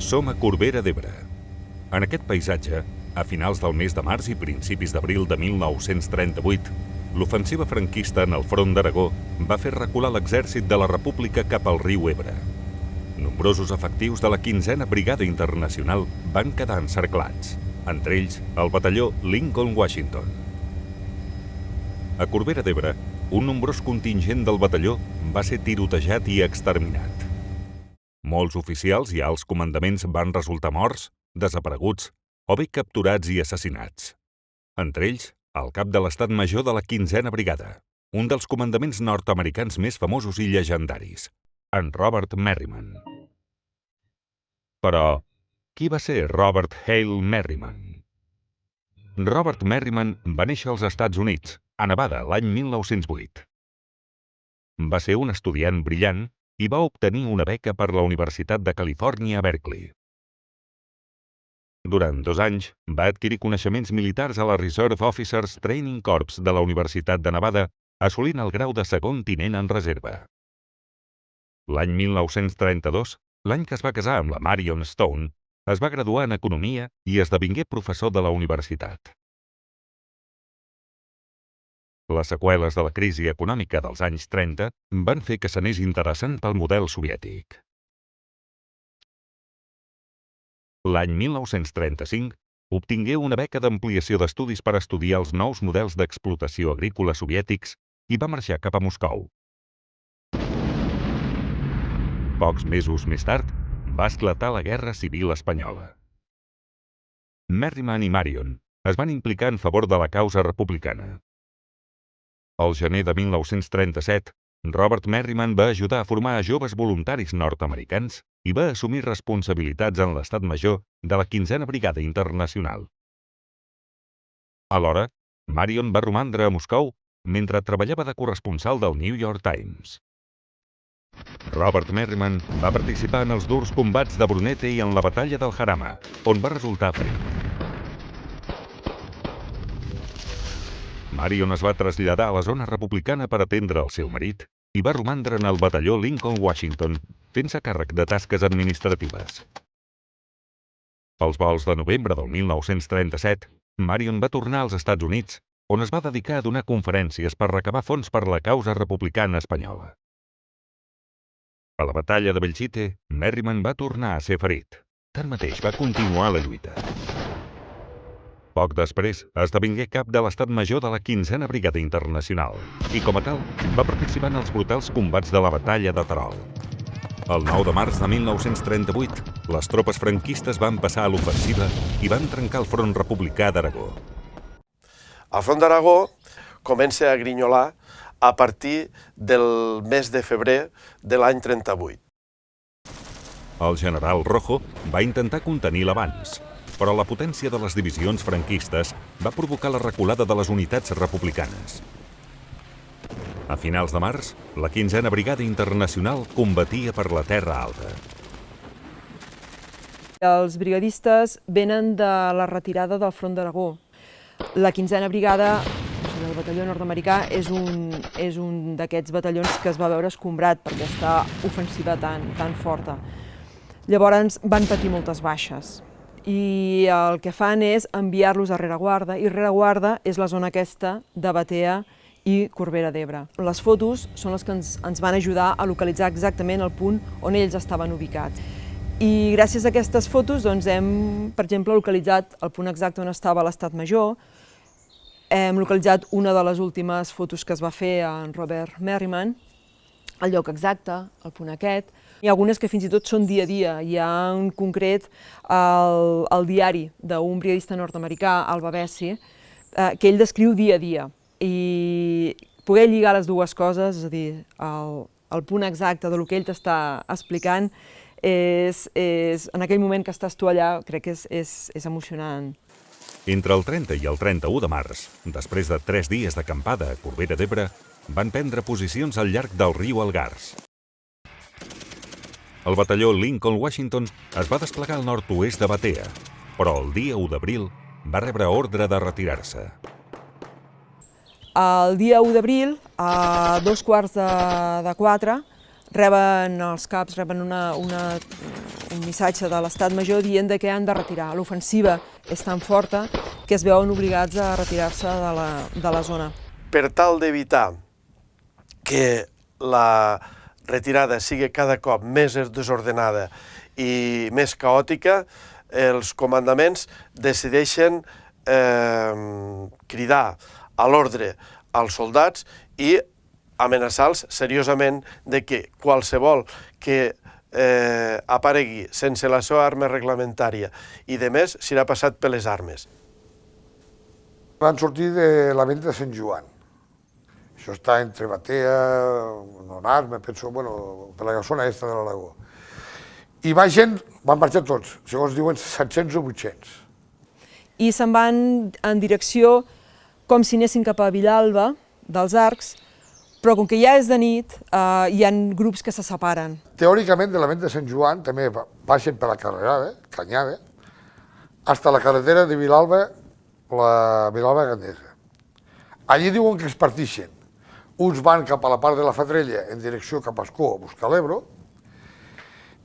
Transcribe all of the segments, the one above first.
Som a Corbera d'Ebre. En aquest paisatge, a finals del mes de març i principis d'abril de 1938, l'ofensiva franquista en el front d'Aragó va fer recular l'exèrcit de la República cap al riu Ebre. Nombrosos efectius de la 15a Brigada Internacional van quedar encerclats, entre ells el batalló Lincoln Washington. A Corbera d'Ebre, un nombrós contingent del batalló va ser tirotejat i exterminat. Molts oficials i alts comandaments van resultar morts, desapareguts o bé capturats i assassinats. Entre ells, el cap de l'Estat Major de la 15a Brigada, un dels comandaments nord-americans més famosos i llegendaris, en Robert Merriman. Però, qui va ser Robert Hale Merriman? Robert Merriman va néixer als Estats Units, a Nevada, l'any 1908. Va ser un estudiant brillant i va obtenir una beca per la Universitat de Califòrnia a Berkeley. Durant 2 anys, va adquirir coneixements militars a la Reserve Officers Training Corps de la Universitat de Nevada, assolint el grau de segon tinent en reserva. L'any 1932, l'any que es va casar amb la Marion Stone, es va graduar en Economia i esdevingué professor de la universitat. Les seqüeles de la crisi econòmica dels anys 30 van fer que s'anés interessant pel model soviètic. L'any 1935 obtingué una beca d'ampliació d'estudis per estudiar els nous models d'explotació agrícola soviètics i va marxar cap a Moscou. Pocs mesos més tard, va esclatar la Guerra Civil Espanyola. Merriman i Marion es van implicar en favor de la causa republicana. Al gener de 1937, Robert Merriman va ajudar a formar a joves voluntaris nord-americans i va assumir responsabilitats en l'Estat Major de la 15a Brigada Internacional. Alhora, Marion va romandre a Moscou mentre treballava de corresponsal del New York Times. Robert Merriman va participar en els durs combats de Brunete i en la batalla del Jarama, on va resultar ferit. Marion es va traslladar a la zona republicana per atendre el seu marit i va romandre en el batalló Lincoln Washington, fent-se càrrec de tasques administratives. Pels vols de novembre del 1937, Marion va tornar als Estats Units, on es va dedicar a donar conferències per recabar fons per la causa republicana espanyola. A la batalla de Belchite, Merriman va tornar a ser ferit. Tanmateix, va continuar la lluita. Poc després, esdevingué cap de l'Estat Major de la 15a Brigada Internacional i, com a tal, va participar en els brutals combats de la batalla de Terol. El 9 de març de 1938, les tropes franquistes van passar a l'ofensiva i van trencar el front republicà d'Aragó. El front d'Aragó comença a grinyolar a partir del mes de febrer de l'any 38. El general Rojo va intentar contenir l'avanç, però la potència de les divisions franquistes va provocar la reculada de les unitats republicanes. A finals de març, la 15a Brigada Internacional combatia per la Terra Alta. Els brigadistes venen de la retirada del front d'Aragó. La 15a Brigada, el batalló nord-americà, és un d'aquests batallons que es va veure escombrat per aquesta ofensiva tan forta. Llavors van patir moltes baixes i el que fan és enviar-los a rereguarda, i rereguarda és la zona aquesta de Batea i Corbera d'Ebre. Les fotos són les que ens van ajudar a localitzar exactament el punt on ells estaven ubicats. I gràcies a aquestes fotos hem, per exemple, localitzat el punt exacte on estava l'Estat Major, hem localitzat una de les últimes fotos que es va fer en Robert Merriman, el lloc exacte, el punt aquest. Hi ha algunes que fins i tot són dia a dia. Hi ha en concret el diari d'un brigadista nord-americà, Alba Bessi, que ell descriu dia a dia. I poder lligar les dues coses, és a dir, el punt exacte del que ell t'està explicant, en aquell moment que estàs tu allà, crec que és emocionant. Entre el 30 i el 31 de març, després de 3 dies d'acampada a Corbera d'Ebre, van prendre posicions al llarg del riu Algars. El batalló Lincoln Washington es va desplegar al nord-oest de Batea, però el dia 1 d'abril va rebre ordre de retirar-se. El dia 1 d'abril, a 3:45, reben els caps, reben un missatge de l'Estat Major dient que han de retirar. L'ofensiva és tan forta que es veuen obligats a retirar-se de la zona. Per tal d'evitar que la retirada sigui cada cop més desordenada i més caòtica, els comandaments decideixen cridar a l'ordre als soldats i amenaçar-los seriosament de que qualsevol que aparegui sense la seva arma reglamentària i de més serà passat per les armes. Van sortir de la venda de Sant Joan. Això està entre Batea, Nonars, me penso, bueno, per la zonaesta de l'Aragó. I van marxar tots, segons diuen 700 o 800. I se'n van en direcció com si anessin cap a Vilalba, dels Arcs, però com que ja és de nit, hi ha grups que se separen. Teòricament, de la venda de Sant Joan també baixen per la carrerada, Canyada, fins a la carretera de Vilalba, la Vilalba Gandesa. Allí diuen que es partixen. Uns van cap a la part de la Fadrella en direcció cap a Ascó a buscar l'Ebro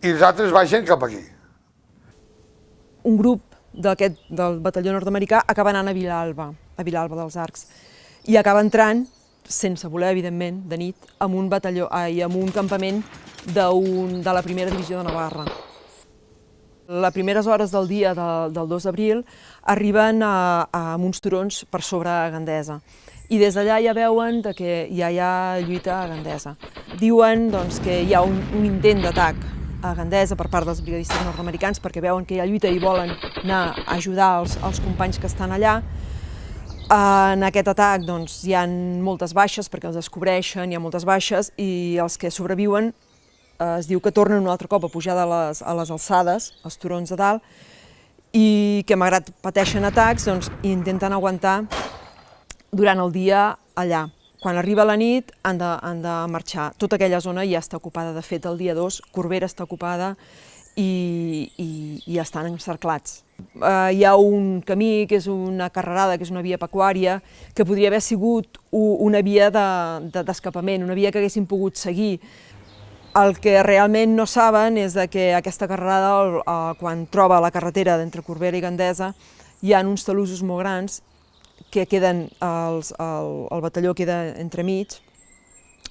i els altres baixen cap aquí. Un grup del batalló nord-americà acaba anant a Vilalba dels Arcs, i acaba entrant, sense voler, evidentment, de nit, en un campament de la primera divisió de Navarra. Les primeres hores del dia del 2 d'abril arriben a uns turons per sobre Gandesa, i des d'allà ja veuen que ja hi ha lluita a Gandesa. Diuen que hi ha un intent d'atac a Gandesa per part dels brigadistes nord-americans perquè veuen que hi ha lluita i volen anar a ajudar els companys que estan allà. En aquest atac hi ha moltes baixes perquè els descobreixen, hi ha moltes baixes, i els que sobreviuen es diu que tornen un altre cop a pujar a les alçades, als turons de dalt, i que malgrat pateixen atacs intenten aguantar durant el dia allà. Quan arriba la nit han de marxar. Tota aquella zona ja està ocupada. De fet, el dia 2, Corbera està ocupada i estan encerclats. Hi ha un camí que és una carrerada, que és una via pecuària, que podria haver sigut una via d'escapament, una via que haguessin pogut seguir. El que realment no saben és que aquesta carrerada, quan troba la carretera d'entre Corbera i Gandesa, hi ha uns talussos molt grans que queden, el batalló queda entremig,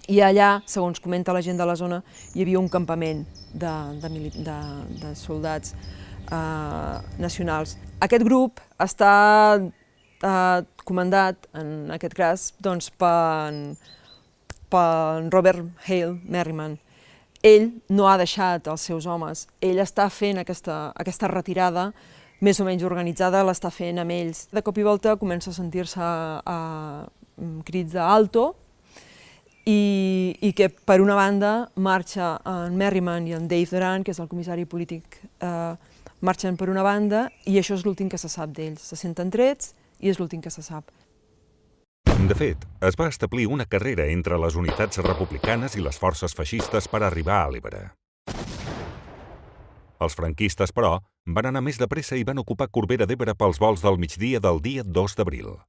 i allà, segons comenta la gent de la zona, hi havia un campament de soldats nacionals. Aquest grup està comandat, en aquest cas, per Robert Hale Merriman. Ell no ha deixat els seus homes, ell està fent aquesta retirada més o menys organitzada, l'està fent amb ells. De cop i volta comença a sentir-se crits d'alto, i que per una banda marxa en Merriman i en Dave Doran, que és el comissari polític, marxen per una banda, i això és l'últim que se sap d'ells. Se senten trets i és l'últim que se sap. De fet, es va establir una carrera entre les unitats republicanes i les forces feixistes per arribar a l'Ebre. Els franquistes, però, van anar més de pressa i van ocupar Corbera d'Ebre pels vols del migdia del dia 2 d'abril.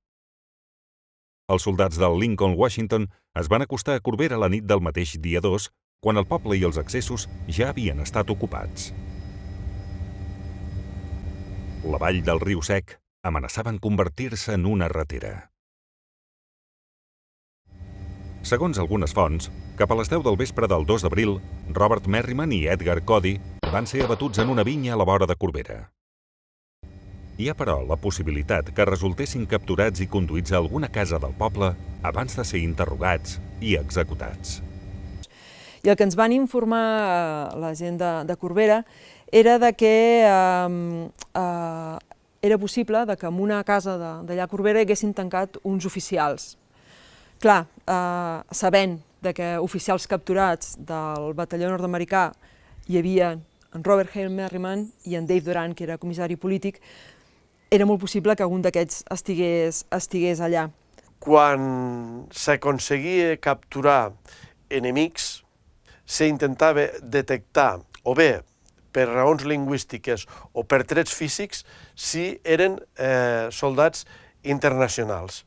Els soldats del Lincoln Washington es van acostar a Corbera la nit del mateix dia 2, quan el poble i els accessos ja havien estat ocupats. La vall del riu Sec amenaçaven convertir-se en una ratera. Segons algunes fonts, cap a les 10 del vespre del 2 d'abril, Robert Merriman i Edgar Cody van ser abatuts en una vinya a la vora de Corbera. Hi ha, però, la possibilitat que resultessin capturats i conduïts a alguna casa del poble abans de ser interrogats i executats. I el que ens van informar la gent de Corbera era que era possible que en una casa d'allà a Corbera haguessin tancat uns oficials. Clar, sabent que oficials capturats del batalló nord-americà hi havia en Robert Hale Merriman i en Dave Doran, que era comissari polític, era molt possible que algun d'aquests estigués allà. Quan s'aconseguia capturar enemics, s'intentava detectar, o bé per raons lingüístiques o per trets físics, si eren soldats internacionals.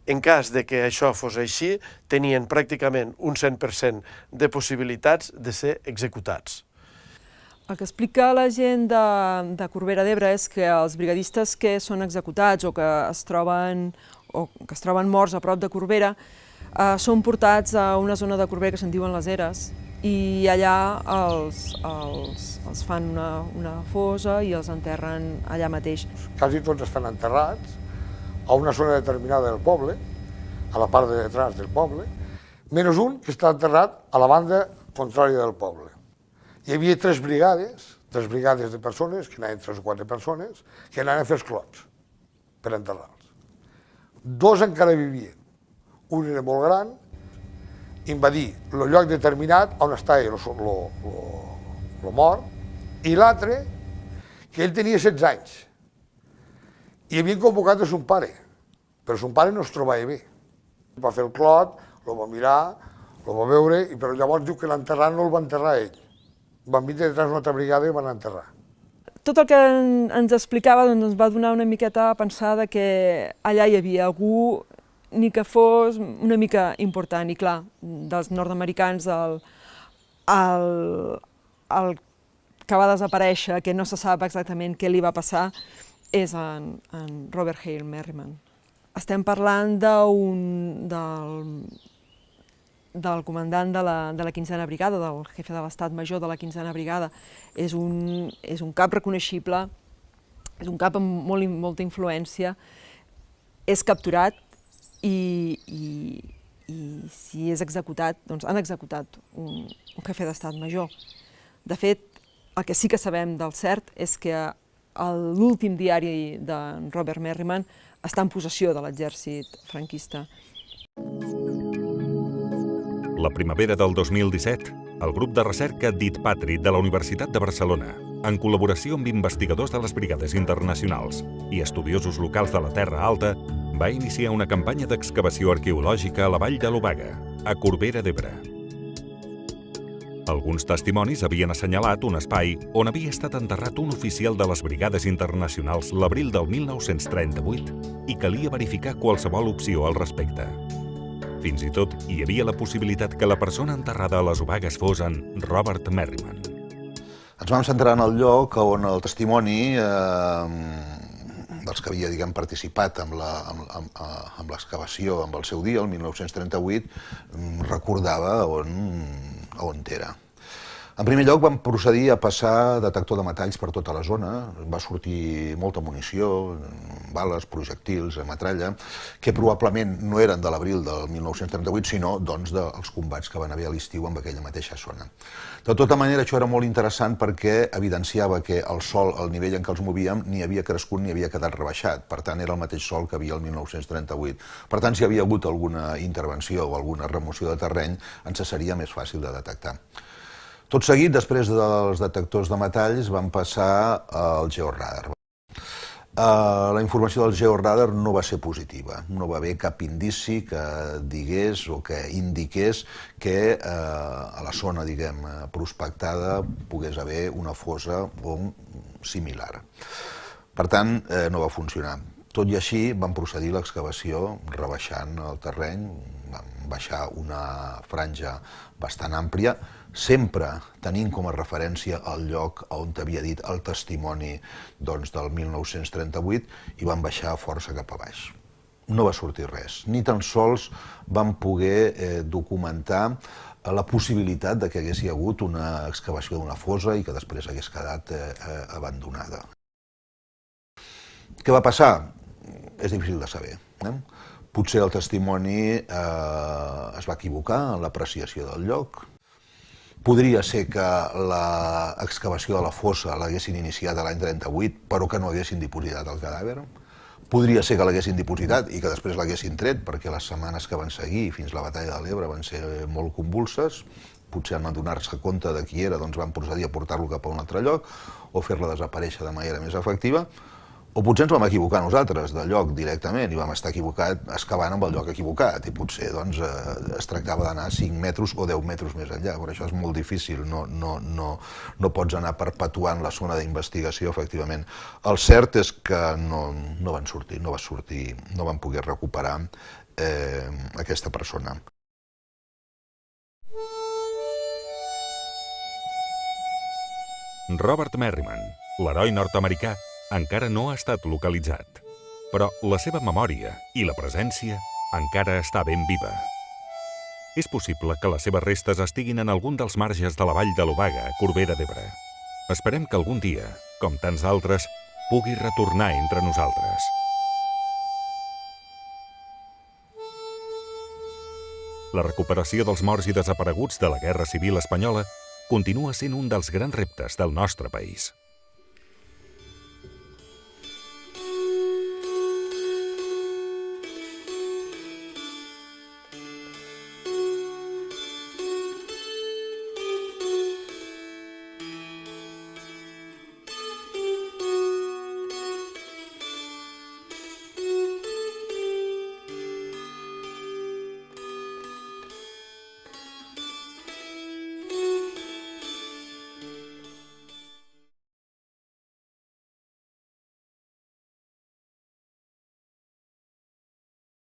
en cas de que això fos així, tenien pràcticament un 100% de possibilitats de ser executats. El que explica la gent de Corbera d'Ebre és que els brigadistes que són executats o que es troben morts a prop de Corbera són portats a una zona de Corbera que se'n diuen les Eres i allà els fan una fossa i els enterren allà mateix. Quasi tots estan enterrats a una zona determinada del poble, a la part de detrás del poble, menys un que està enterrat a la banda contrària del poble. Hi havia tres brigades de persones, que anaven 3 o 4 persones, que anaven a fer els clots per enterrar-los. 2 encara vivien. Un era molt gran, invadir el lloc determinat on estava el mort, i l'altre, que ell tenia 16 anys. I havien convocat a son pare, però son pare no es trobava bé. Va fer el clot, el va mirar, el va veure, però llavors diu que l'enterrat no el va enterrar ell. Van vindre detrás una altra brigada i van enterrar. Tot el que ens explicava ens va donar una miqueta a pensar que allà hi havia algú ni que fos una mica important. I clar, dels nord-americans el que va desaparèixer, que no se sap exactament què li va passar, és en Robert Hale Merriman. Estem parlant del comandant de la 15a Brigada, del jefe de l'Estat Major de la 15a Brigada. És un cap reconeixible, és un cap amb molta influència, és capturat i si és executat, doncs han executat un jefe d'Estat Major. De fet, el que sí que sabem del cert és que l'últim diari de Robert Merriman està en possessió de l'exèrcit franquista. La primavera del 2017, el grup de recerca DITPATRI de la Universitat de Barcelona, en col·laboració amb investigadors de les brigades internacionals i estudiosos locals de la Terra Alta, va iniciar una campanya d'excavació arqueològica a la vall de l'Obaga, a Corbera d'Ebre. Alguns testimonis havien assenyalat un espai on havia estat enterrat un oficial de les brigades internacionals l'abril del 1938 i calia verificar qualsevol opció al respecte. Fins i tot hi havia la possibilitat que la persona enterrada a les Obagues fos en Robert Merriman. Ens vam centrar en el lloc on el testimoni dels que havia participat amb l'excavació amb el seu dia, el 1938, recordava on era. En primer lloc vam procedir a passar detector de metalls per tota la zona. Va sortir molta munició, bales, projectils, metralla, que probablement no eren de l'abril del 1938, sinó dels combats que van haver a l'estiu en aquella mateixa zona. De tota manera, això era molt interessant perquè evidenciava que el sòl, el nivell en què els movíem, ni havia crescut ni havia quedat rebaixat. Per tant, era el mateix sòl que havia el 1938. Per tant, si hi havia hagut alguna intervenció o alguna remoció de terreny, ens seria més fàcil de detectar. Tot seguit, després dels detectors de metalls, vam passar al georadar. La informació del georadar no va ser positiva. No va haver cap indici que digués o que indiqués que a la zona, prospectada pogués haver una fossa similar. Per tant, no va funcionar. Tot i així, vam procedir a l'excavació rebaixant el terreny, vam baixar una franja bastant àmplia, sempre tenint com a referència el lloc on havia dit el testimoni del 1938 i vam baixar força cap a baix. No va sortir res, ni tan sols vam poder documentar la possibilitat de que hagués hagut una excavació d'una fossa i que després hagués quedat abandonada. Què va passar? És difícil de saber. Potser el testimoni es va equivocar en l'apreciació del lloc. Podria ser que l'excavació de la fossa l'haguessin iniciat l'any 38, però que no haguessin dipositat el cadàver. Podria ser que l'haguessin dipositat i que després l'haguessin tret, perquè les setmanes que van seguir fins a la batalla de l'Ebre van ser molt convulses. Potser en adonar-se compte de qui era, van procedir a portar-lo cap a un altre lloc o fer-la desaparèixer de manera més efectiva. O potser ens vam equivocar nosaltres de lloc directament i vam estar excavant amb el lloc equivocat i potser es tractava d'anar 5 metres o 10 metres més enllà, però això és molt difícil, no pots anar perpetuant la zona d'investigació, efectivament. El cert és que no van sortir, no van poder recuperar aquesta persona. Robert Merriman, l'heroi nord-americà, encara no ha estat localitzat, però la seva memòria i la presència encara està ben viva. És possible que les seves restes estiguin en algun dels marges de la vall de l'Obaga, a Corbera d'Ebre. Esperem que algun dia, com tants altres, pugui retornar entre nosaltres. La recuperació dels morts i desapareguts de la Guerra Civil Espanyola continua sent un dels grans reptes del nostre país.